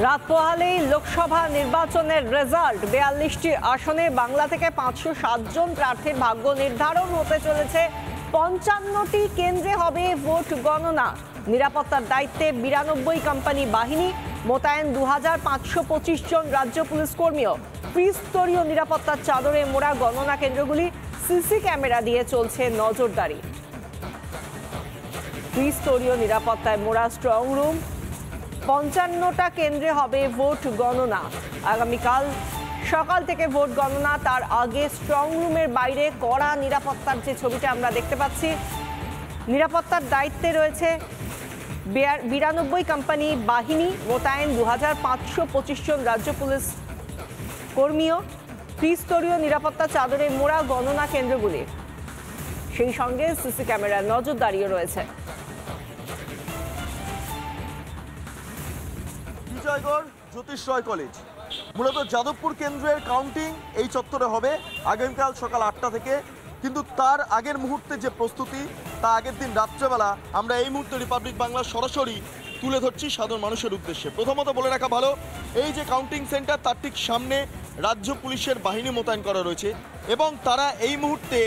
রাত পোহালেই লোকসভা নির্বাচনের রেজাল্ট। ৪২টি আসনে বাংলা থেকে ৫০৭ জন প্রার্থীর ভাগ্য নির্ধারণ হতে চলেছে। ৫৫টি কেন্দ্রে হবে ভোট গণনা। নিরাপত্তার দায়িত্বে ৯২ কোম্পানি বাহিনী, মোতায়েন ২৫২৫ জন রাজ্য পুলিশ কর্মীও। ত্রিস্তরীয় নিরাপত্তার চাদরে মোড়া গণনা কেন্দ্রগুলি, সিসি ক্যামেরা দিয়ে চলছে নজরদারি। ত্রিস্তরীয় নিরাপত্তায় মোড়া স্ট্রং রুম, ৫৫টা কেন্দ্রে হবে ভোট গণনা। আগামীকাল সকাল থেকে ভোট গণনা, তার আগে স্ট্রং রুমের বাইরে কড়া নিরাপত্তার যে ছবিটা আমরা দেখতে পাচ্ছি। নিরাপত্তার দায়িত্বে রয়েছে ৯২ কোম্পানি বাহিনী, মোতায়েন ২৫২৫ জন রাজ্য পুলিশ কর্মীও। ত্রিস্তরীয় নিরাপত্তা চাদরে মোড়া গণনা কেন্দ্রগুলি, সেই সঙ্গে সিসি ক্যামেরার নজরদারিও রয়েছে। বিজয়গড় জ্যোতিষ রয় কলেজ, মূলত যাদবপুর কেন্দ্রের কাউন্টিং এই চত্বরে হবে আগামীকাল সকাল ৮টা থেকে। কিন্তু তার আগের মুহূর্তে যে প্রস্তুতি, তা আগের দিন রাত্রেবেলা আমরা এই মুহূর্তে রিপাবলিক বাংলা সরাসরি তুলে ধরছি সাধারণ মানুষের উদ্দেশ্যে। প্রথমত বলে রাখা ভালো, এই যে কাউন্টিং সেন্টার, তার ঠিক সামনে রাজ্য পুলিশের বাহিনী মোতায়েন করা রয়েছে এবং তারা এই মুহূর্তে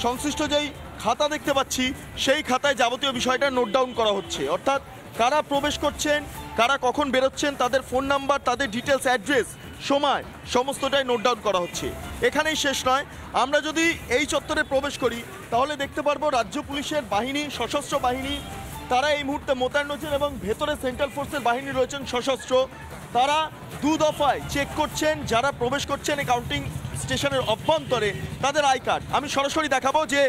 সংশ্লিষ্ট যেই খাতা দেখতে পাচ্ছি, সেই খাতায় যাবতীয় বিষয়টা নোট ডাউন করা হচ্ছে। অর্থাৎ কারা প্রবেশ করছেন, কারা কখন বেরোচ্ছেন, তাদের ফোন নাম্বার, তাদের ডিটেলস, অ্যাড্রেস, সময়, সমস্তটাই নোট ডাউন করা হচ্ছে। এখানেই শেষ নয়, আমরা যদি এই চত্বরে প্রবেশ করি তাহলে দেখতে পারবো রাজ্য পুলিশের বাহিনী, সশস্ত্র বাহিনী, তারা এই মুহূর্তে মোতায়েন রয়েছেন এবং ভেতরে সেন্ট্রাল ফোর্সের বাহিনী রয়েছেন সশস্ত্র। তারা দু দফায় চেক করছেন যারা প্রবেশ করছেন এই কাউন্টিং স্টেশনের অভ্যন্তরে, তাদের আই কার্ড। আমি সরাসরি দেখাবো যে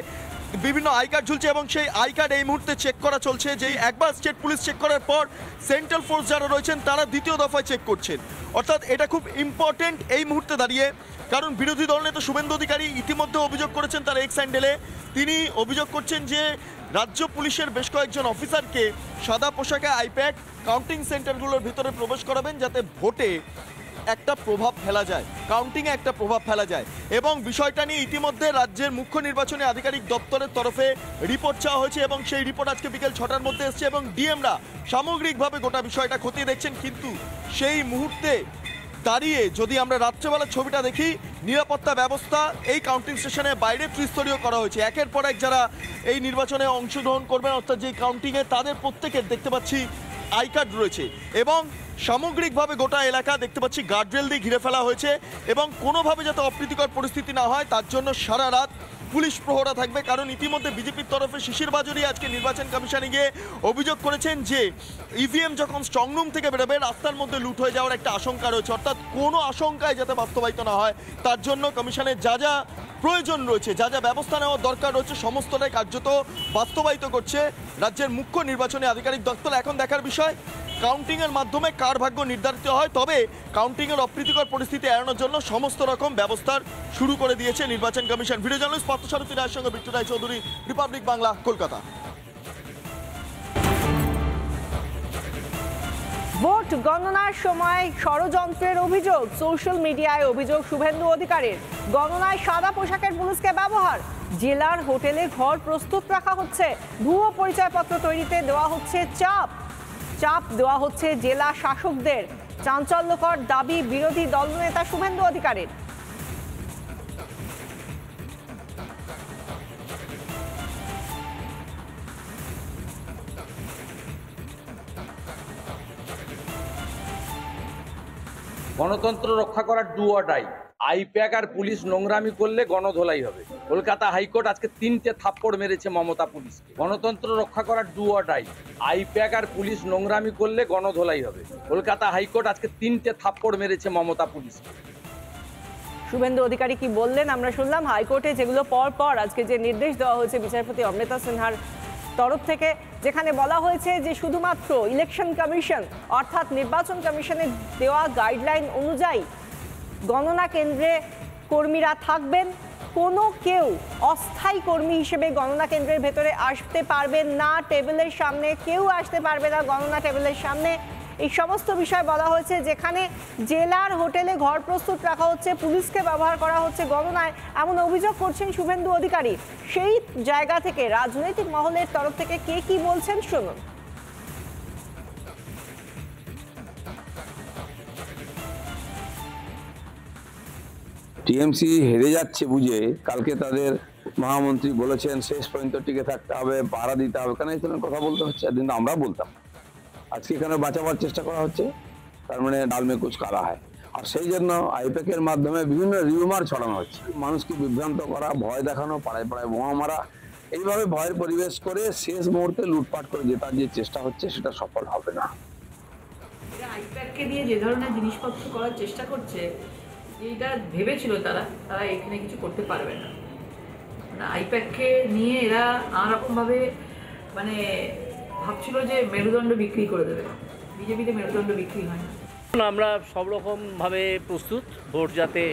বিভিন্ন আই কার্ড ঝুলছে এবং সেই আই কার্ড এই মুহূর্তে চেক করা চলছে। যেই একবার স্টেট পুলিশ চেক করার পর সেন্ট্রাল ফোর্স যারা রয়েছেন তারা দ্বিতীয় দফায় চেক করছেন। অর্থাৎ এটা খুব ইম্পর্টেন্ট এই মুহূর্তে দাঁড়িয়ে, কারণ বিরোধী দলনেতা শুভেন্দু অধিকারী ইতিমধ্যে অভিযোগ করেছেন তার এক্স হ্যান্ডেলে। তিনি অভিযোগ করছেন যে রাজ্য পুলিশের বেশ কয়েকজন অফিসারকে সাদা পোশাকে আইপ্যাড কাউন্টিং সেন্টারগুলোর ভিতরে প্রবেশ করাবেন, যাতে ভোটে একটা প্রভাব ফেলা যায়, কাউন্টিংয়ে একটা প্রভাব ফেলা যায়। এবং বিষয়টা নিয়ে ইতিমধ্যে রাজ্যের মুখ্য নির্বাচনী আধিকারিক দপ্তরের তরফে রিপোর্ট চাওয়া হয়েছে এবং সেই রিপোর্ট আজকে বিকেল ৬টার মধ্যে এসছে এবং ডিএমরা সামগ্রিকভাবে গোটা বিষয়টা খতিয়ে দেখছেন। কিন্তু সেই মুহূর্তে দাঁড়িয়ে যদি আমরা রাত্রেবেলার ছবিটা দেখি, নিরাপত্তা ব্যবস্থা এই কাউন্টিং স্টেশনের বাইরে ত্রিস্তরীয় করা হয়েছে। একের পর এক যারা এই নির্বাচনে অংশগ্রহণ করবেন, অর্থাৎ যে কাউন্টিংয়ে, তাদের প্রত্যেকের দেখতে পাচ্ছি আই কার্ড রয়েছে এবং সামগ্রিকভাবে গোটা এলাকা দেখতে পাচ্ছি গার্ডরেল দিয়ে ঘিরে ফেলা হয়েছে এবং কোনোভাবে যাতে অপ্রীতিকর পরিস্থিতি না হয় তার জন্য সারা রাত পুলিশ প্রহরা থাকবে। কারণ ইতিমধ্যে বিজেপির তরফে শিশির বাজুরি আজকে নির্বাচন কমিশনে গিয়ে অভিযোগ করেছেন যে ইভিএম যখন স্ট্রংরুম থেকে বেরোবে রাস্তার মধ্যে লুট হয়ে যাওয়ার একটা আশঙ্কা রয়েছে। অর্থাৎ কোনো আশঙ্কায় যাতে বাস্তবায়িত না হয় তার জন্য কমিশনের যা যা প্রয়োজন রয়েছে, যা যা ব্যবস্থা নেওয়ার দরকার রয়েছে, সমস্তটাই কার্যত বাস্তবায়িত করছে রাজ্যের মুখ্য নির্বাচনী আধিকারিক দপ্তর। এখন দেখার বিষয় কাউন্টিংয়ের মাধ্যমে কার ভাগ্য নির্ধারিত হয়। তবে কাউন্টিংয়ের অপ্রীতিকর পরিস্থিতি এড়ানোর জন্য সমস্ত রকম ব্যবস্থার শুরু করে দিয়েছে নির্বাচন কমিশন। ভিডিও জার্নালিস্ট পার্থসারথী রায়ের সঙ্গে বিট্টু রায় চৌধুরী, রিপাবলিক বাংলা, কলকাতা। ভোট গণনার সময় ষড়যন্ত্রের অভিযোগ, সোশ্যাল মিডিয়ায় অভিযোগ শুভেন্দু অধিকারীর। গণনায় সাদা পোশাকের পুলিশকে ব্যবহার, জেলার হোটেলে ঘর প্রস্তুত রাখা হচ্ছে, ভুয়ো পরিচয়পত্র তৈরিতে দেওয়া হচ্ছে চাপ দেওয়া হচ্ছে জেলা শাসকদের। চাঞ্চল্যকর দাবি বিরোধী দলনেতা শুভেন্দু অধিকারীর। গণতন্ত্র রক্ষা করার ডু অর ডাই। আইপ্যাক আর পুলিশ নোংরামি করলে গণধোলাই হবে। কলকাতা হাইকোর্ট আজকে 3টে থাপ্পড় মেরেছে মমতা পুলিশকে। গণতন্ত্র রক্ষা করার ডু অর ডাই। আইপ্যাক আর পুলিশ নোংরামি করলে গণধোলাই হবে। কলকাতা হাইকোর্ট আজকে 3টে থাপ্পড় মেরেছে মমতা পুলিশকে। শুভেন্দু অধিকারী কি বললেন আমরা শুনলাম। হাইকোর্টে যেগুলো পর আজকে যে নির্দেশ দেওয়া হয়েছে বিচারপতি অমৃতা সিনহার তরফ থেকে, যেখানে বলা হয়েছে যে শুধুমাত্র ইলেকশন কমিশন অর্থাৎ নির্বাচন কমিশনের দেওয়া গাইডলাইন অনুযায়ী গণনা কেন্দ্রে কর্মীরা থাকবেন। কোনো কেউ অস্থায়ী কর্মী হিসেবে গণনা কেন্দ্রের ভেতরে আসতে পারবেন না, টেবিলের সামনে কেউ আসতে পারবে না গণনা টেবিলের সামনে। এই সমস্ত বিষয় বলা হয়েছে। যেখানে জেলার হোটেলে ঘর প্রস্তুত রাখা হচ্ছে, পুলিশকে ব্যবহার করা হচ্ছে গণনায়, এমন অভিযোগ করছেন শুভেন্দু অধিকারী। সেই জায়গা থেকে রাজনৈতিক মহলের তরফ থেকে কে কি বলছেন শুনুন। টিএমসি হেরে যাচ্ছে বুঝে কালকে তাদের মহামন্ত্রী বলেছেন শেষ পর্যন্ত টিকে থাকতে হবে, পাহারা দিতে হবে, কেন এই ধরনের কথা বলতে হচ্ছে? একদিন তো আমরা বলতাম, আজকে এখানে বাঁচাবার চেষ্টা করা হচ্ছে, তার মানে ডাল মে কুচ কালা হয়। আর সেই জন্য আইপ্যাকের মাধ্যমে বিভিন্ন রিউমার ছড়ানো হচ্ছে, মানুষকে বিভ্রান্ত করা, ভয় দেখানো, পাড়ায় পাড়ায় বোমা মারা, এইভাবে ভয়ের পরিবেশ করে শেষ মুহূর্তে লুটপাট করে জেতার যে চেষ্টা হচ্ছে সেটা সফল হবে না। আইপ্যাককে দিয়ে যে ধরনের জিনিসপত্র করার চেষ্টা করছে, যেটা ভেবেছিল তারা এখানে কিছু করতে পারবে না। মানে আইপ্যাককে নিয়ে এরা নানারকমভাবে মানে ভাবছিল যে মেরুদণ্ড বিক্রি করে দেবে। বিজেপিতে মেরুদণ্ড বিক্রি হয় না। আমরা সব রকমভাবে প্রস্তুত, ভোট যাতে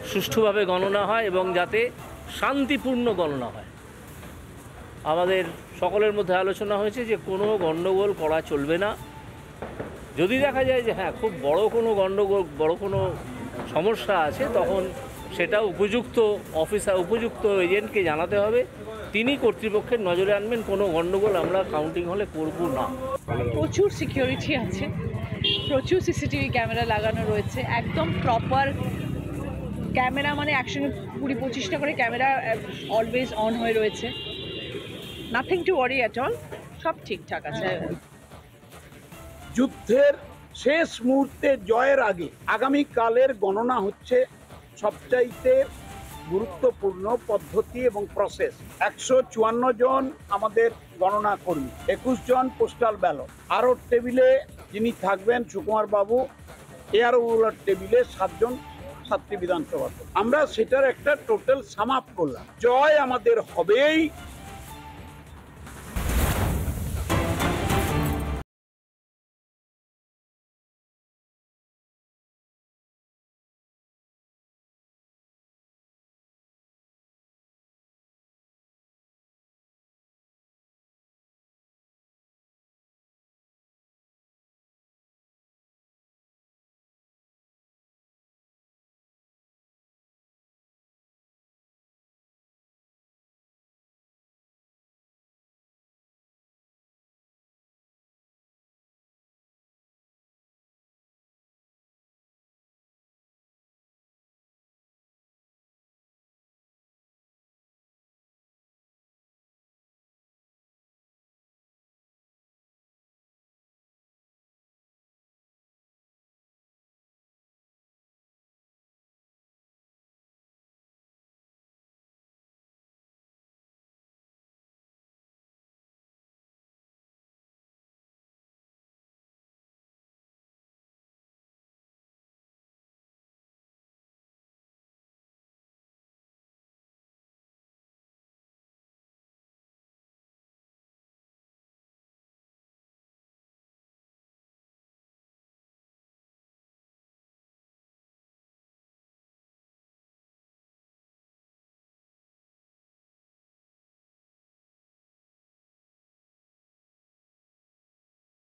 সুষ্ঠুভাবে গণনা হয় এবং যাতে শান্তিপূর্ণ গণনা হয়। আমাদের সকলের মধ্যে আলোচনা হয়েছে যে কোনো গণ্ডগোল করা চলবে না। যদি দেখা যায় যে হ্যাঁ খুব বড় কোনো গণ্ডগোল, বড় কোনো সমস্যা আছে, তখন সেটা উপযুক্ত অফিসার, উপযুক্ত এজেন্টকে জানাতে হবে, তিনি কর্তৃপক্ষের নজরে আনবেন। কোনো গণ্ডগোল আমরা কাউন্টিং হলে করব না। প্রচুর সিকিউরিটি আছে, প্রচুর সিসিটিভি ক্যামেরা লাগানো রয়েছে, একদম প্রপার ক্যামেরা, মানে 120-25টা করে ক্যামেরা অলওয়েজ অন হয়ে রয়েছে। Nothing to worry at all, সব ঠিকঠাক আছে। যুদ্ধের শেষ মুহূর্তে জয়ের আগে আগামীকালের গণনা হচ্ছে সবচাইতে গুরুত্বপূর্ণ পদ্ধতি এবং প্রসেস। 154 জন আমাদের গণনা কর্মী, 21 জন পোস্টাল ব্যালট, আরও টেবিলে যিনি থাকবেন সুকুমার বাবু, এয়ারওগুলার টেবিলে 7 জন ছাত্রী বিধানসভা। আমরা সেটার একটা টোটাল সাম আপ করলাম। জয় আমাদের হবেই,